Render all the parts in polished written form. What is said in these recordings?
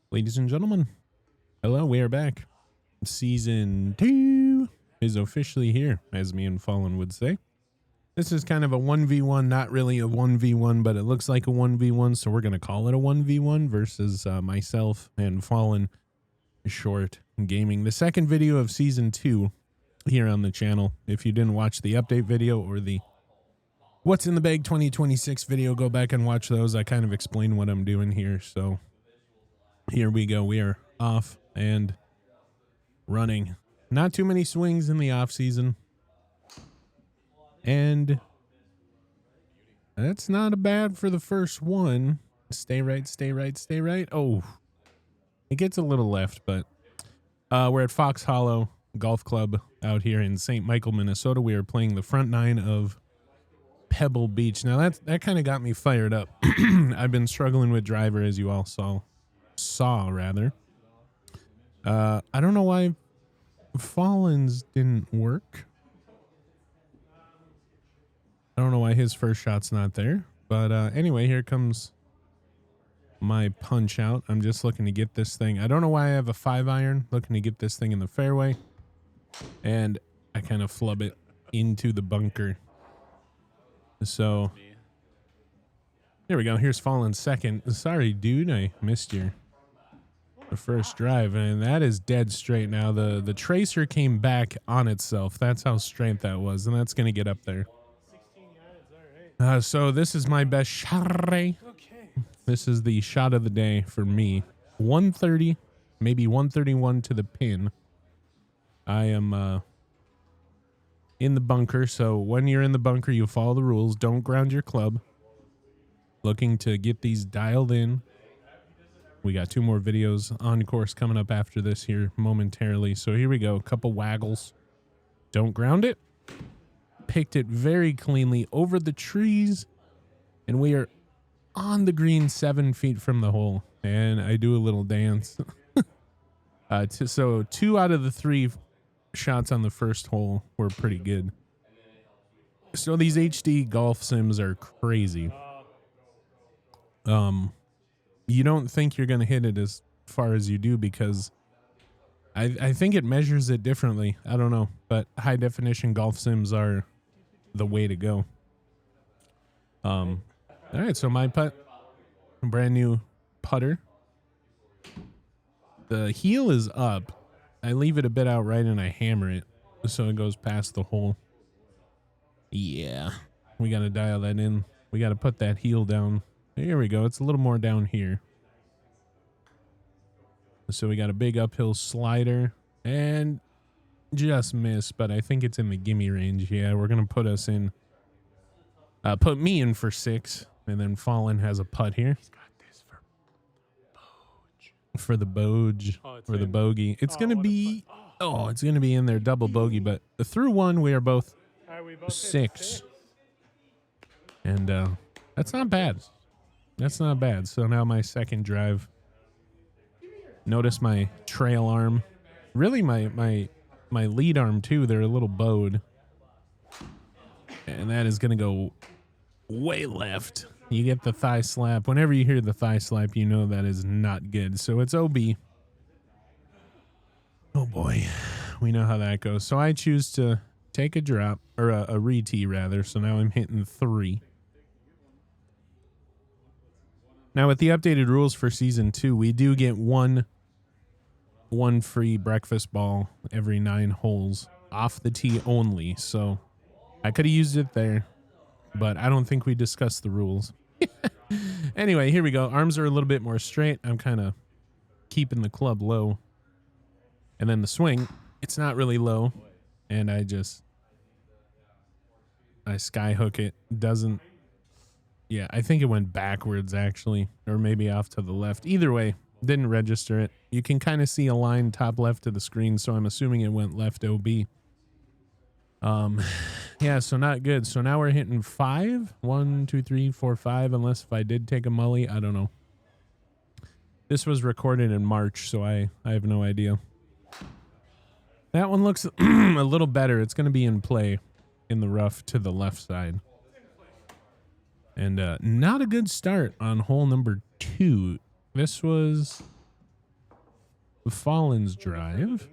Ladies and gentlemen, hello, we are back. Season 2 is officially here, as me and Fallen would say. This is kind of a 1v1, not really a 1v1, but it looks like a 1v1, so we're going to call it a 1v1 versus myself and Fallen Short Gaming. The second video of Season 2 here on the channel. If you didn't watch the update video or the What's in the Bag 2026 video, go back and watch those. I kind of explain what I'm doing here, so here we go. We are off and running. Not too many swings in the off season. And that's not bad for the first one. Stay right, stay right, stay right. Oh, it gets a little left, but we're at Fox Hollow Golf Club out here in St. Michael, Minnesota. We are playing the front nine of Pebble Beach. Now that kind of got me fired up. I've been struggling with driver, as you all saw rather. I don't know why Fallen's didn't work. I don't know why his first shot's not there. But anyway, here comes my punch out. I'm just looking to get this thing. I don't know why I have a 5-iron, looking to get this thing in the fairway. And I kind of flub it into the bunker. So there we go. Here's Fallen's second. Sorry, dude, I missed your first drive, and that is dead straight now. The tracer came back on itself. That's how straight that was, and that's going to get up there. 16 yards, all right. So this is my best shot. Okay. This is the shot of the day for me. 130, maybe 131 to the pin. I am in the bunker, so when you're in the bunker, you follow the rules. Don't ground your club. Looking to get these dialed in. We got 2 more videos on course coming up after this here momentarily. So here we go. A couple waggles. Don't ground it. Picked it very cleanly over the trees. And we are on the green 7 feet from the hole. And I do a little dance. So 2 out of the 3 shots on the first hole were pretty good. So these HD golf sims are crazy. You don't think you're going to hit it as far as you do because I think it measures it differently. I don't know, but high definition golf sims are the way to go. All right, so my putt, brand new putter. The heel is up. I leave it a bit outright and I hammer it so it goes past the hole. Yeah, we got to dial that in. We got to put that heel down. Here we go. It's a little more down here. So we got a big uphill slider and just missed, but I think it's in the gimme range. Yeah, we're going to put us in, put me in for 6, and then Fallen has a putt here. He's got this for Boge. For the Boge, for the bogey. It's going to be, it's going to be in there, double bogey, but through one, we are both We both 6. And that's not bad. That's not bad. So now my second drive. Notice my trail arm. Really my lead arm too. They're a little bowed. And that is going to go way left. You get the thigh slap. Whenever you hear the thigh slap, you know that is not good. So it's OB. Oh boy. We know how that goes. So I choose to take a drop, or a re-tee rather. So now I'm hitting 3. Now, with the updated rules for Season 2, we do get one free breakfast ball every 9 holes off the tee only. So I could have used it there, but I don't think we discussed the rules. Anyway, here we go. Arms are a little bit more straight. I'm kind of keeping the club low. And then the swing, it's not really low. And I sky hook it. Doesn't. Yeah, I think it went backwards, actually, or maybe off to the left. Either way, didn't register it. You can kind of see a line top left of the screen, so I'm assuming it went left OB. Yeah, so not good. So now we're hitting 5. 1, 2, 3, 4, 5, unless if I did take a mully. I don't know. This was recorded in March, so I have no idea. That one looks a little better. It's going to be in play in the rough to the left side. And not a good start on hole number 2. This was Fallen's Drive.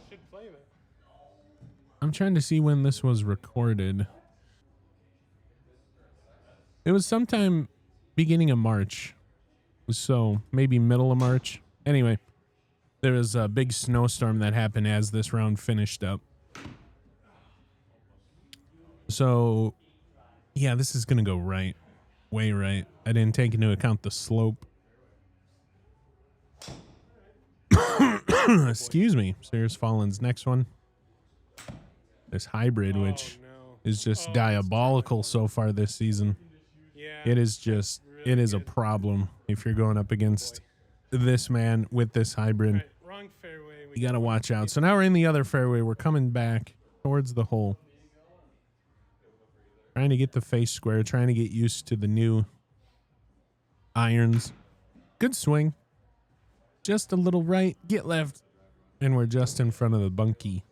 Should play that. I'm trying to see when this was recorded. It was sometime beginning of March. So maybe middle of March. Anyway, there was a big snowstorm that happened as this round finished up. So, yeah, this is going to go right. Way right. I didn't take into account the slope. Excuse me. So here's Fallen's next one. This hybrid, which is just diabolical so far this season. Yeah. It is just, really it is a good. problem if you're going up against this man with this hybrid. Right, wrong fairway. You got to watch out. So now we're in the other fairway. We're coming back towards the hole. Trying to get the face square, trying to get used to the new irons. Good swing. Just a little right, get left. And we're just in front of the bunkie.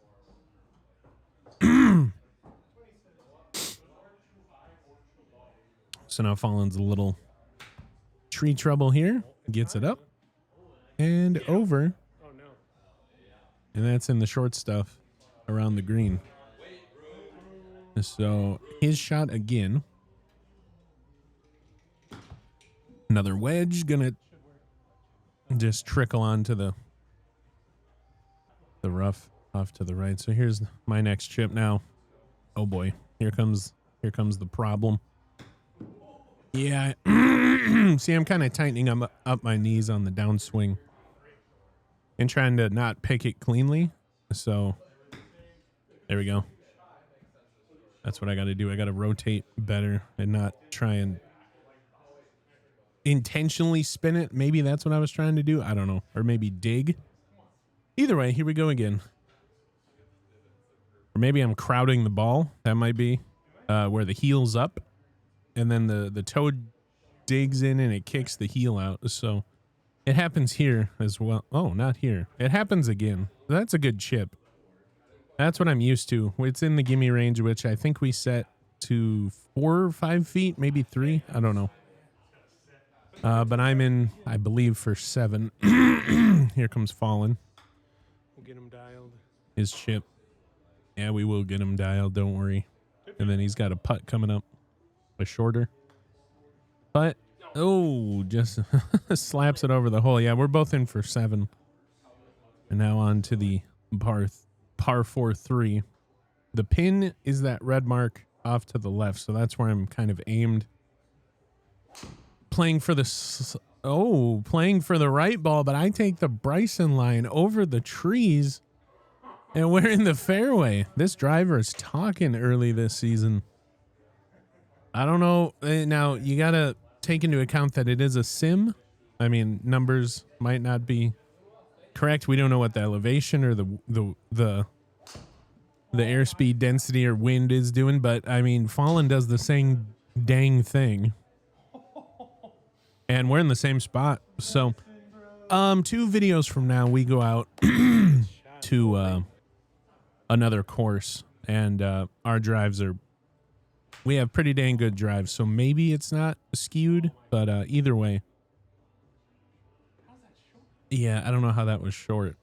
So now Fallen's a little tree trouble here. Gets it up and over. Oh no. And that's in the short stuff around the green. So his shot again. Another wedge. Gonna just trickle onto the rough off to the right. So here's my next chip now. Oh boy. Here comes the problem. Yeah. See, I'm kind of tightening up my knees on the downswing and trying to not pick it cleanly. So there we go. That's what I got to do. I got to rotate better and not try and intentionally spin it. Maybe that's what I was trying to do. I don't know. Or maybe dig. Either way, here we go again. Or maybe I'm crowding the ball. That might be where the heel's up. And then the toe digs in and it kicks the heel out. So it happens here as well. Oh, not here. It happens again. That's a good chip. That's what I'm used to. It's in the gimme range, which I think we set to 4 or 5 feet, maybe 3. I don't know. But I'm in, I believe, for 7. Here comes Fallen. We'll get him dialed. His chip. Yeah, we will get him dialed. Don't worry. And then he's got a putt coming up. A shorter. But, oh, just slaps it over the hole. Yeah, we're both in for 7. And now on to the par 4-3. The pin is that red mark off to the left. So that's where I'm kind of aimed. Playing for the right ball, but I take the Bryson line over the trees and we're in the fairway. This driver is talking early this season. I don't know. Now you got to take into account that it is a sim. I mean, numbers might not be correct. We don't know what the elevation or the airspeed density or wind is doing, but I mean, Fallen does the same dang thing. And we're in the same spot. So, 2 videos from now, we go out to another course, and our drives we have pretty dang good drives. So maybe it's not skewed, but either way. Yeah, I don't know how that was short.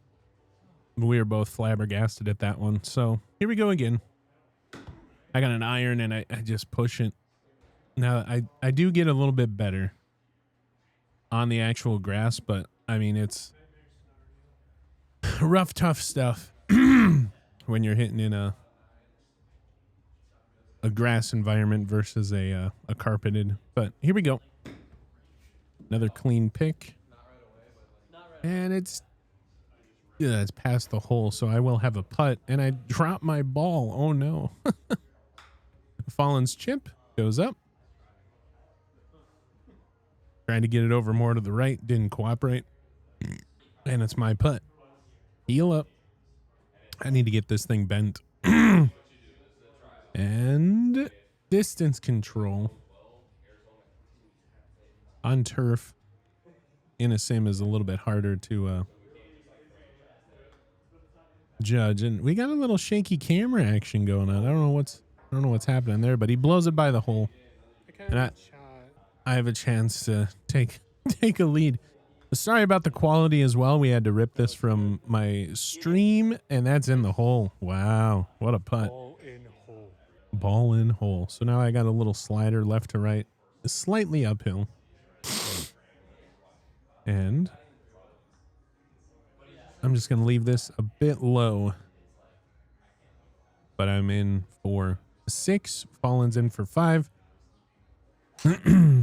We were both flabbergasted at that one. So here we go again. I got an iron and I just push it. Now I do get a little bit better on the actual grass, but I mean, it's rough, tough stuff when you're hitting in a grass environment versus a carpeted. But here we go. Another clean pick. And it's past the hole, so I will have a putt. And I drop my ball. Oh no. Fallen's chip goes up. Trying to get it over more to the right. Didn't cooperate. And it's my putt. Heel up. I need to get this thing bent. And distance control on turf in a sim is a little bit harder to judge. And we got a little shaky camera action going on. I don't know what's happening there, but he blows it by the hole. And I have a chance to take a lead. Sorry about the quality as well. We had to rip this from my stream, and that's in the hole. Wow, what a putt. All in hole. Ball in hole. So now I got a little slider left to right, slightly uphill. And I'm just going to leave this a bit low. But I'm in for 6. Fallen's in for 5.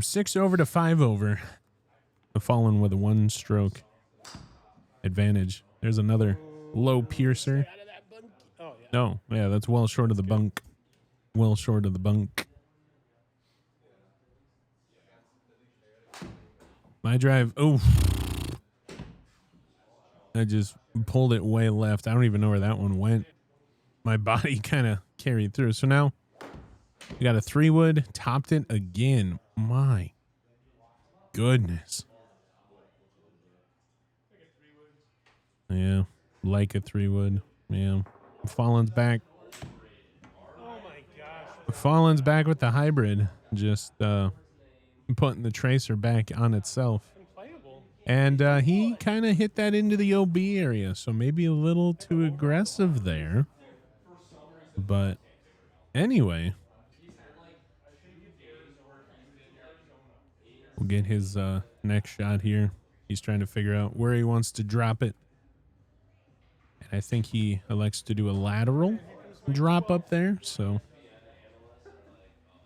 6 over to 5 over. The Fallen with a 1-stroke advantage. There's another low piercer. Out of that bunkie. Oh, yeah. No, yeah, that's well short of the bunk. Well short of the bunk. My drive. Oh, I just pulled it way left. I don't even know where that one went. My body kind of carried through. So now we got a 3-wood, topped it again. My goodness. Yeah, like a 3-wood. Yeah. Fallen's back. Oh my gosh. Fallen's back with the hybrid. Just putting the tracer back on itself. Unplayable. And he kind of hit that into the OB area. So maybe a little too aggressive there. But anyway, we'll get his next shot here. He's trying to figure out where he wants to drop it. And I think he elects to do a lateral drop up there. So,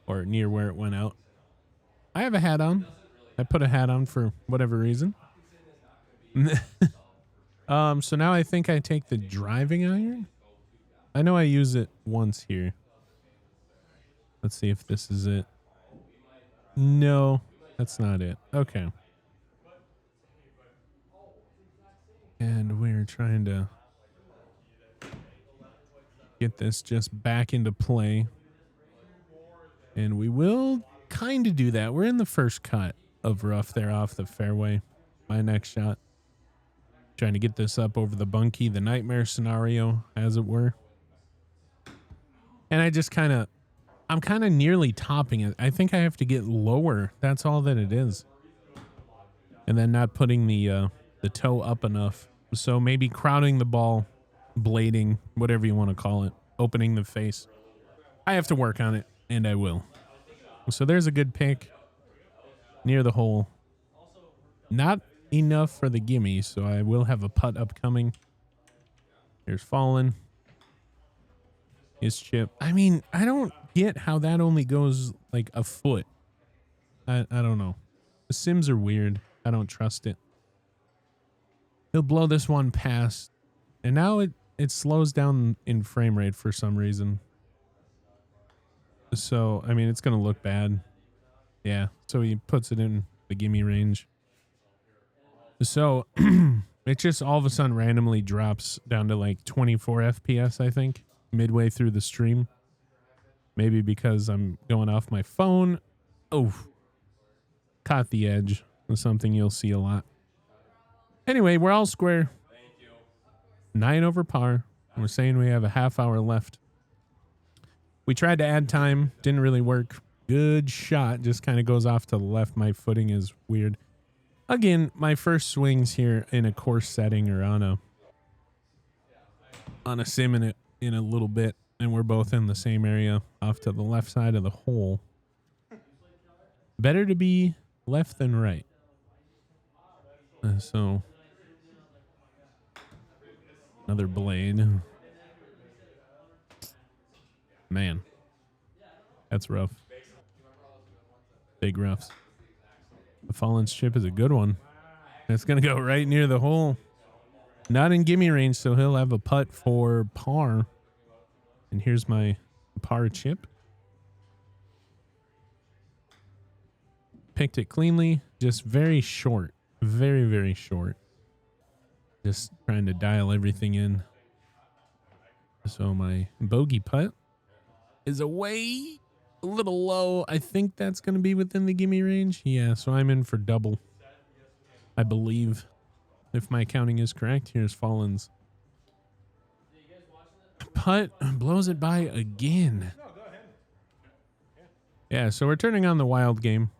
or near where it went out. I have a hat on. I put a hat on for whatever reason. So now I think I take the driving iron. I know I use it once here. Let's see if this is it. No, that's not it. Okay. And we're trying to get this just back into play. And we will kind of do that. We're in the first cut of rough there off the fairway. My next shot. Trying to get this up over the bunkie, the nightmare scenario, as it were. And I just I'm kind of nearly topping it. I think I have to get lower. That's all that it is. And then not putting the toe up enough. So maybe crowding the ball, blading, whatever you want to call it, opening the face. I have to work on it, and I will. So there's a good pick near the hole. Not enough for the gimme, so I will have a putt upcoming. Here's Fallen. His chip. I mean, I don't get how that only goes like a foot. I don't know. The sims are weird. I don't trust it. He'll blow this one past. And now it slows down in frame rate for some reason. So, I mean, it's going to look bad. Yeah. So he puts it in the gimme range. So it just all of a sudden randomly drops down to like 24 FPS, I think, midway through the stream. Maybe because I'm going off my phone. Oh, caught the edge. That's something you'll see a lot. Anyway, we're all square. 9 over par. We're saying we have a half hour left. We tried to add time. Didn't really work. Good shot. Just kind of goes off to the left. My footing is weird. Again, my first swings here in a course setting or on a sim in a little bit. And we're both in the same area off to the left side of the hole. Better to be left than right. So another blade. Man, that's rough. Big roughs. The Fallen's chip is a good one. It's going to go right near the hole. Not in gimme range, so he'll have a putt for par. And here's my par chip. Picked it cleanly. Just very short. Very, very short. Just trying to dial everything in. So my bogey putt is away a little low. I think that's going to be within the gimme range. Yeah, so I'm in for double. I believe. If my counting is correct, here's Fallen's. Putt blows it by again. Yeah, so we're turning on the wild game.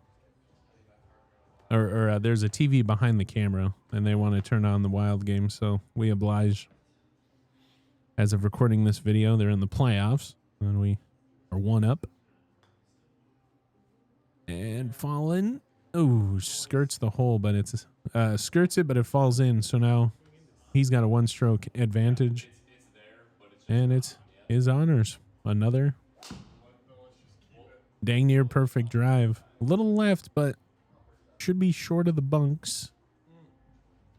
or there's a TV behind the camera, and they want to turn on the wild game, so we oblige. As of recording this video, they're in the playoffs, and we are one up. And fallen. Oh, skirts the hole, but it's skirts it, but it falls in. So now he's got a 1-stroke advantage, and it's his honors. Another dang near perfect drive. A little left, but should be short of the bunks.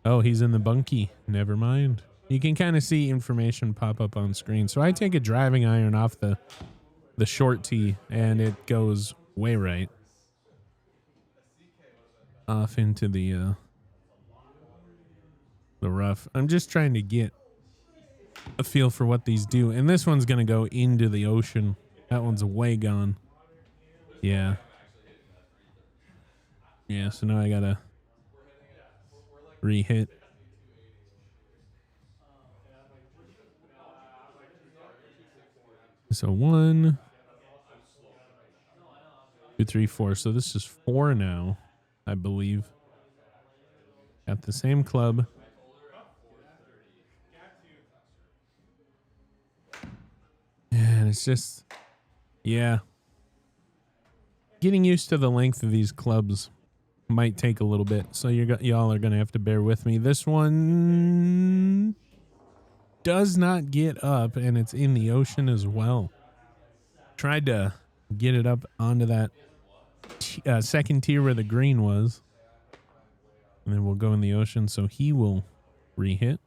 Oh, he's in the bunkie. Never mind. You can kind of see information pop up on screen. So I take a driving iron off the short tee, and it goes way right off into the rough. I'm just trying to get a feel for what these do. And this one's going to go into the ocean. That one's way gone. Yeah. Yeah, so now I got to re-hit. So 1, 2, 3, 4. So this is 4 now, I believe. At the same club. And it's just, yeah. Getting used to the length of these clubs might take a little bit. So y'all are going to have to bear with me. This one does not get up, and it's in the ocean as well. Tried to get it up onto that second tier where the green was. And then we'll go in the ocean, so he will re-hit.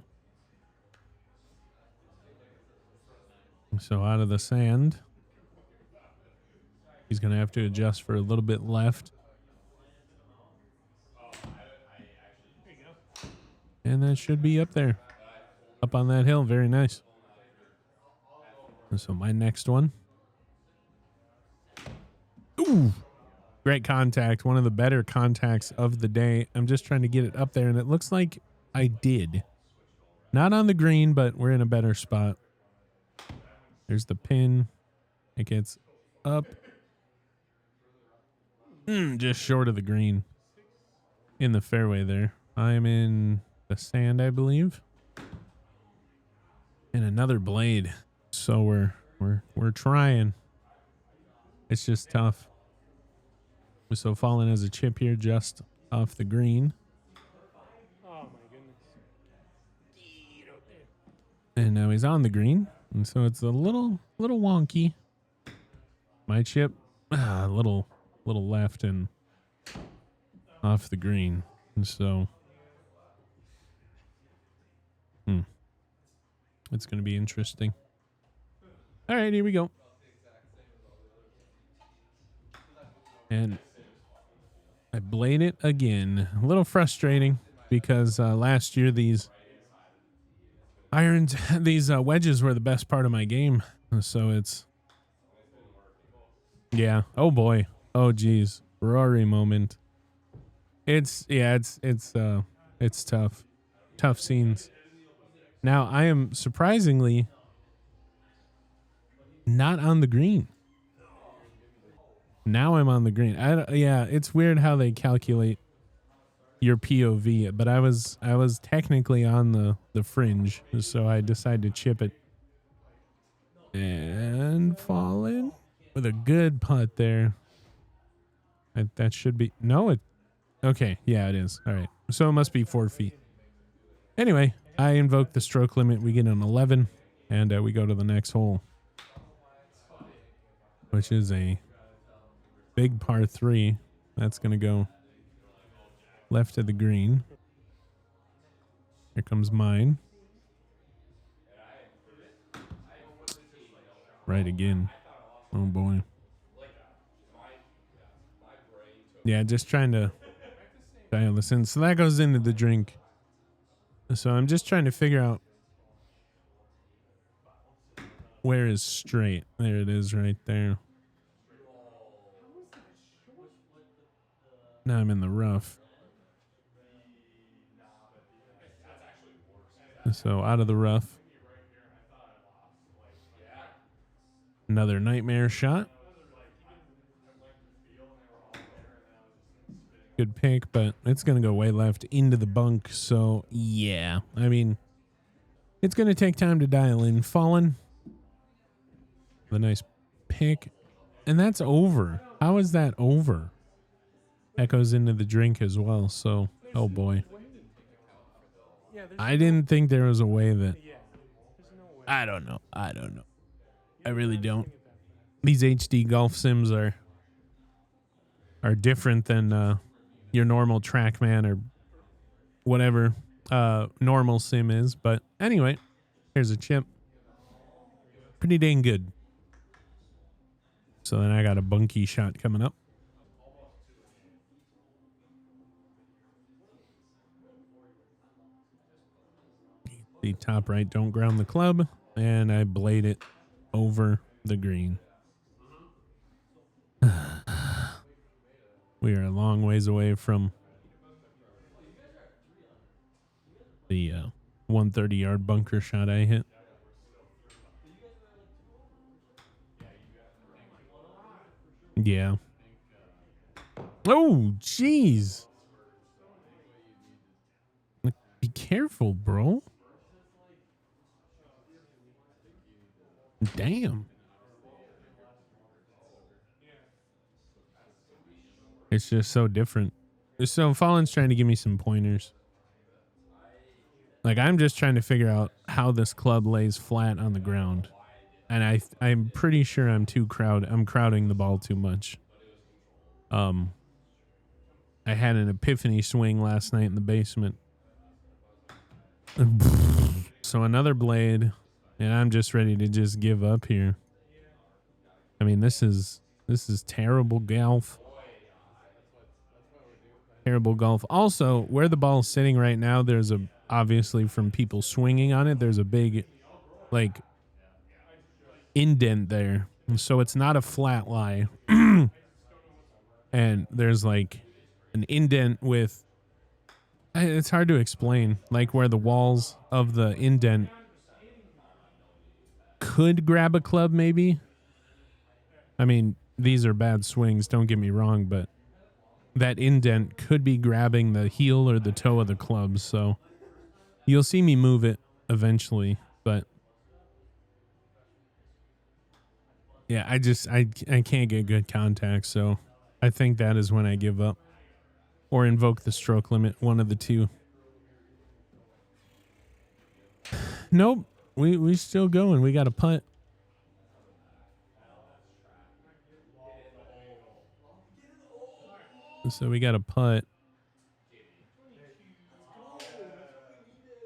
So out of the sand. He's going to have to adjust for a little bit left. And that should be up there. Up on that hill. Very nice. And so my next one. Ooh. Great contact. One of the better contacts of the day. I'm just trying to get it up there, and it looks like I did. Not on the green, but we're in a better spot. There's the pin. It gets up. Just short of the green. In the fairway there. I'm in the sand, I believe. And another blade. So we're trying. It's just tough. So falling as a chip here just off the green. Oh my goodness. And now he's on the green. And so it's a little wonky. My chip, a little left and off the green. And so it's going to be interesting. All right, here we go. And I blade it again. A little frustrating because last year these irons, these wedges were the best part of my game. So it's, yeah. Oh boy. Oh geez. Rory moment. It's tough. Tough scenes. Now I am surprisingly not on the green. Now I'm on the green. Yeah, it's weird how they calculate your POV, but I was technically on the fringe, so I decided to chip it and fall in with a good putt there. That should be okay. Yeah, it is. All right, so it must be 4 feet. Anyway, I invoke the stroke limit. We get an 11, and we go to the next hole, which is a big par 3. That's going to go left of the green. Here comes mine. Right again. Oh boy. Yeah, just trying to dial this in. So that goes into the drink. So I'm just trying to figure out where is straight. There it is right there. Now I'm in the rough. So out of the rough. Another nightmare shot. good pick, but it's going to go way left into the bunk. So, yeah. I mean, it's going to take time to dial in. Fallen. The nice pick. And that's over. How is that over? That goes into the drink as well. So, oh boy. Yeah, there's I didn't think there was a way that. yeah. There's no way. I don't know. I really don't. These HD golf sims are different than your normal TrackMan or whatever normal sim is. But anyway, here's a chip. Pretty dang good. So then I got a bunky shot coming up. The top right, don't ground the club. And I blade it over the green. We are a long ways away from the 130-yard bunker shot I hit. Yeah. Oh, jeez. Be careful, bro. Damn. It's just so different. So Fallen's trying to give me some pointers. Like, I'm just trying to figure out how this club lays flat on the ground. And I'm pretty sure I'm crowding the ball too much. I had an epiphany swing last night in the basement. So another blade, and I'm just ready to just give up here. I mean, this is terrible golf. Terrible golf. Also, where the ball's sitting right now, there's obviously from people swinging on it, there's a big like indent there. So it's not a flat lie. And there's like an indent with, it's hard to explain, like where the walls of the indent could grab a club maybe. I mean, these are bad swings, don't get me wrong, but that indent could be grabbing the heel or the toe of the club. So you'll see me move it eventually, but yeah, I can't get good contact. So I think that is when I give up or invoke the stroke limit. One of the two. Nope. We still going. We got a putt. So we got a putt.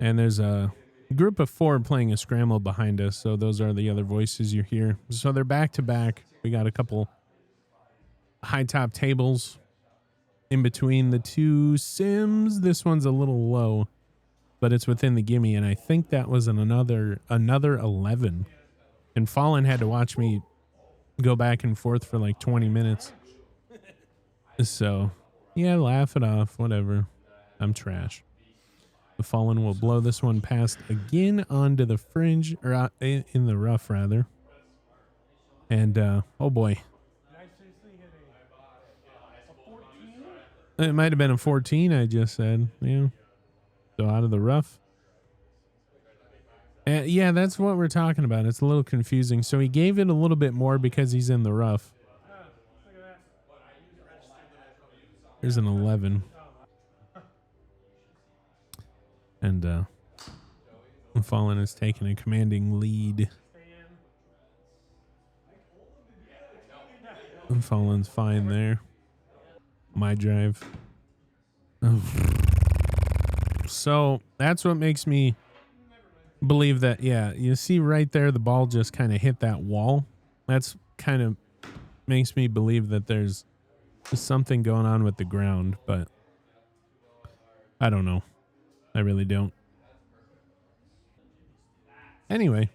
And there's a group of 4 playing a scramble behind us. So those are the other voices you hear. So they're back to back. We got a couple high top tables in between the two sims. This one's a little low, but it's within the gimme. And I think that was another 11. And Fallen had to watch me go back and forth for like 20 minutes. So yeah, laugh it off. Whatever. I'm trash. The Fallen will blow this one past again onto the fringe, or in the rough rather. And oh boy, it might have been a 14. I just said, yeah. So out of the rough. Yeah, that's what we're talking about. It's a little confusing. So he gave it a little bit more because he's in the rough. There's an 11. And Fallen has taken a commanding lead. And Fallen's fine there. My drive. So that's what makes me believe that, yeah, you see right there, the ball just kind of hit that wall. That's kind of makes me believe that there's something going on with the ground, but I don't know. I really don't. Anyway,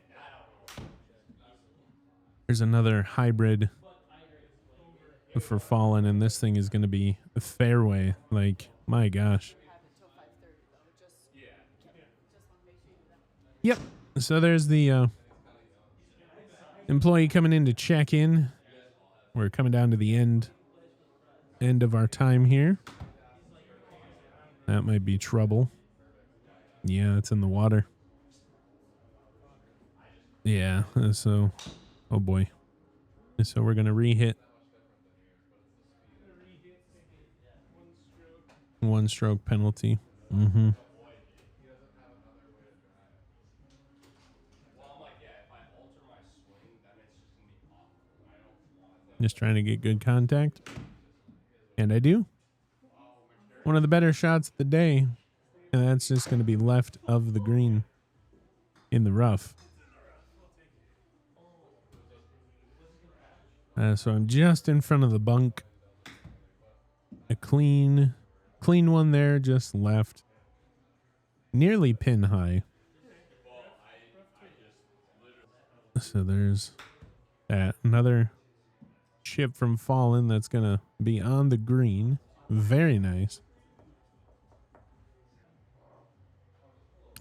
there's another hybrid for Fallen, and this thing is going to be a fairway. Like, my gosh. Yep. So there's the employee coming in to check in. We're coming down to the end of our time here. That might be trouble. Yeah, it's in the water. Yeah, so, oh boy. So we're going to re-hit. 1-stroke penalty. Mm-hmm. Just trying to get good contact. And I do. One of the better shots of the day. And that's just going to be left of the green in the rough. So I'm just in front of the bunk. A clean one there, just left. Nearly pin high. So there's that. Another chip from Fallen that's going to be on the green. Very nice.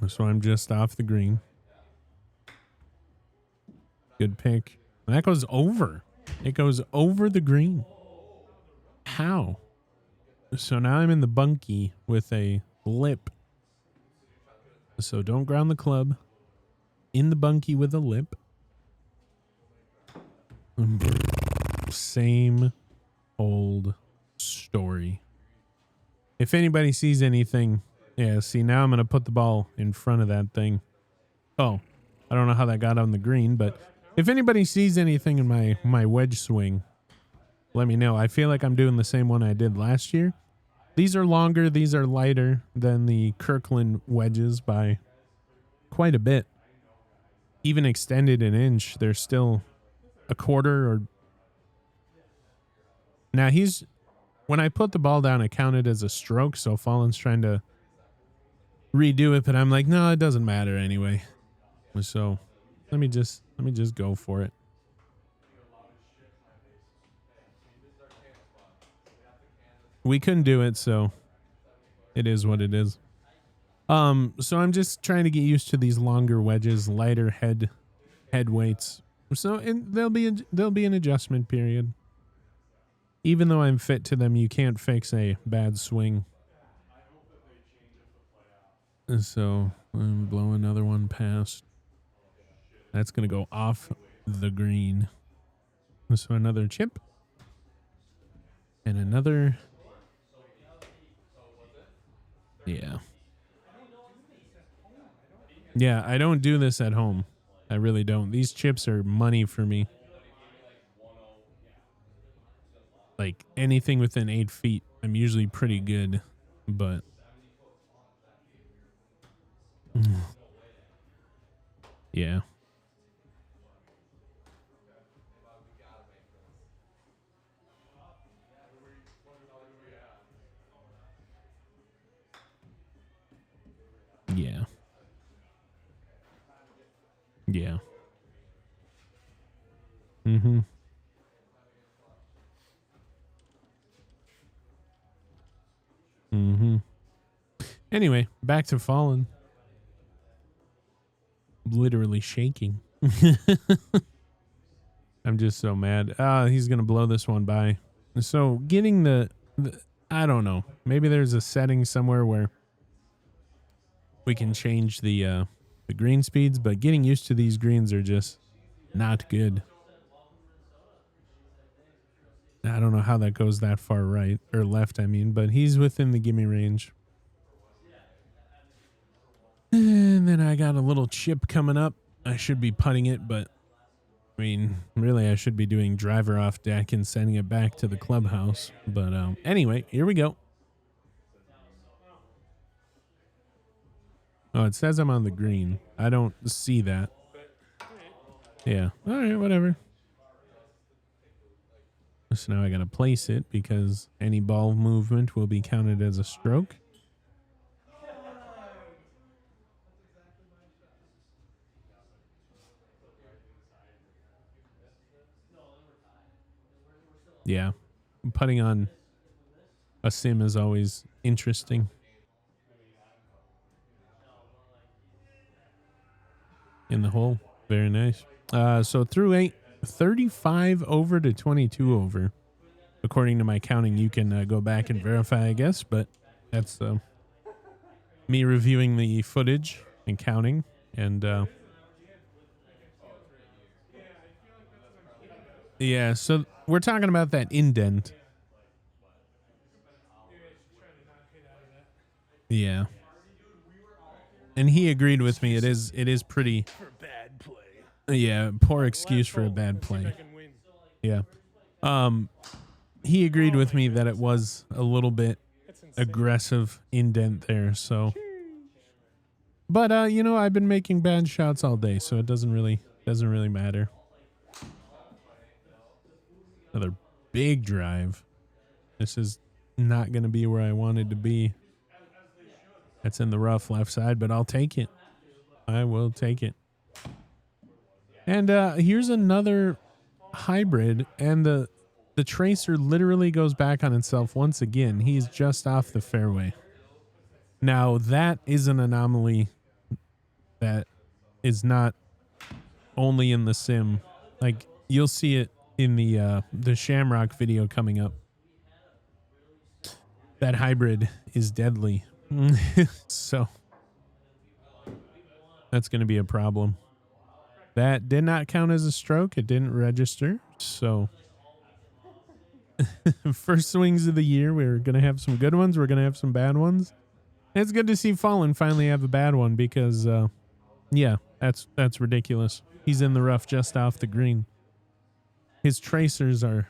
So I'm just off the green. Good pick. That goes over. It goes over the green. How? So now I'm in the bunkie with a lip. So don't ground the club. In the bunkie with a lip. Same old story. If anybody sees anything, yeah, see, now I'm going to put the ball in front of that thing. Oh, I don't know how that got on the green, but if anybody sees anything in my wedge swing, let me know. I feel like I'm doing the same one I did last year. These are longer. These are lighter than the Kirkland wedges by quite a bit. Even extended an inch, they're still a quarter or... Now when I put the ball down, it counted as a stroke, so Fallen's trying to redo it, but I'm like, no, it doesn't matter anyway. So let me just go for it. We couldn't do it, so it is what it is. So I'm just trying to get used to these longer wedges, lighter head weights. So and there'll be an adjustment period. Even though I'm fit to them, you can't fix a bad swing. So I'm blowing another one past. That's going to go off the green. So another chip. And another. Yeah. Yeah, I don't do this at home. I really don't. These chips are money for me. Like anything within 8 feet, I'm usually pretty good. But. Yeah. Yeah. Yeah. Mm-hmm. Mm-hmm. Anyway, back to Fallen. Literally shaking. I'm just so mad. He's going to blow this one by. So getting the, I don't know. Maybe there's a setting somewhere where we can change the green speeds, but getting used to these greens are just not good. I don't know how that goes that far right or left, I mean, but he's within the gimme range. And then I got a little chip coming up. I should be putting it, but I mean, really, I should be doing driver off deck and sending it back to the clubhouse. But anyway, here we go. Oh, it says I'm on the green. I don't see that. Yeah. All right, whatever. So now I got to place it because any ball movement will be counted as a stroke. Yeah. Putting on a sim is always interesting. In the hole. Very nice. So through 8, 35 over to 22 over. According to my counting, you can go back and verify, I guess, but that's me reviewing the footage and counting, and yeah, so we're talking about that indent. Yeah. And he agreed with me. It is pretty. For bad play. Yeah, poor excuse for a bad Let's see if I play. can win. Yeah. He agreed with me that it was a little bit That's insane. aggressive indent there. So, but you know, I've been making bad shots all day, so it doesn't really matter. Another big drive. This is not going to be where I wanted to be. That's in the rough left side, but I'll take it. I will take it. And here's another hybrid, and the tracer literally goes back on itself once again. He's just off the fairway. Now that is an anomaly that is not only in the sim. Like, you'll see it in the Shamrock video coming up. That hybrid is deadly. So that's going to be a problem. That did not count as a stroke. It didn't register. So first swings of the year, we're going to have some good ones. We're going to have some bad ones. And it's good to see Fallen finally have a bad one because, yeah, that's ridiculous. He's in the rough just off the green. His tracers are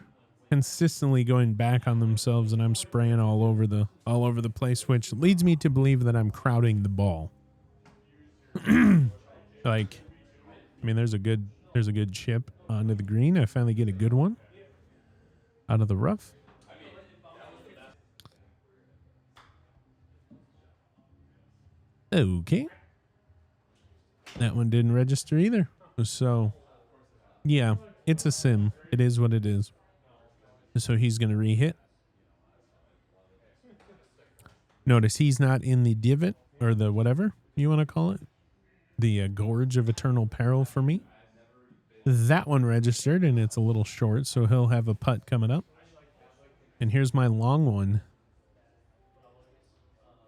consistently going back on themselves, and I'm spraying all over the place, which leads me to believe that I'm crowding the ball. Like, I mean, there's a good chip onto the green. I finally get a good one out of the rough. Okay. That one didn't register either. So, yeah, it's a sim. It is what it is. So he's going to re-hit. Notice he's not in the divot or the whatever you want to call it. The gorge of eternal peril for me. That one registered, and it's a little short, so he'll have a putt coming up. And here's my long one.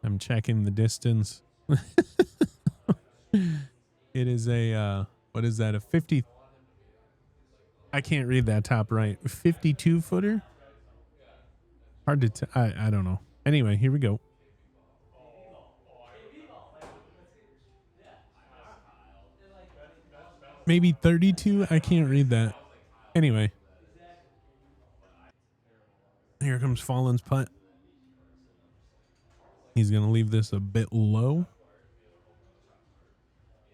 I'm checking the distance. It is a, what is that, a 50? I can't read that top right. 52 footer? Hard to I don't know. Anyway, here we go. Maybe 32? I can't read that. Anyway. Here comes Fallen's putt. He's going to leave this a bit low.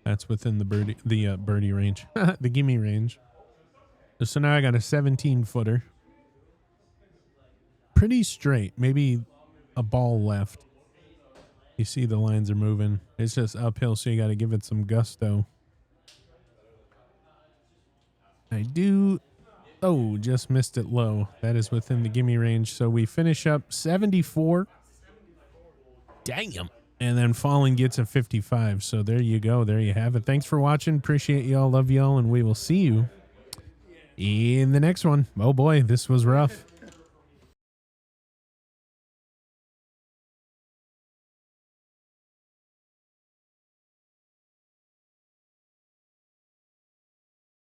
That's within the birdie range. The gimme range. So now I got a 17 footer. Pretty straight. Maybe a ball left. You see the lines are moving. It's just uphill, so you got to give it some gusto. I do. Oh, just missed it low. That is within the gimme range. So we finish up 74. Damn. And then Fallen gets a 55. So there you go. There you have it. Thanks for watching. Appreciate y'all. Love y'all. And we will see you in the next one. Oh boy, this was rough.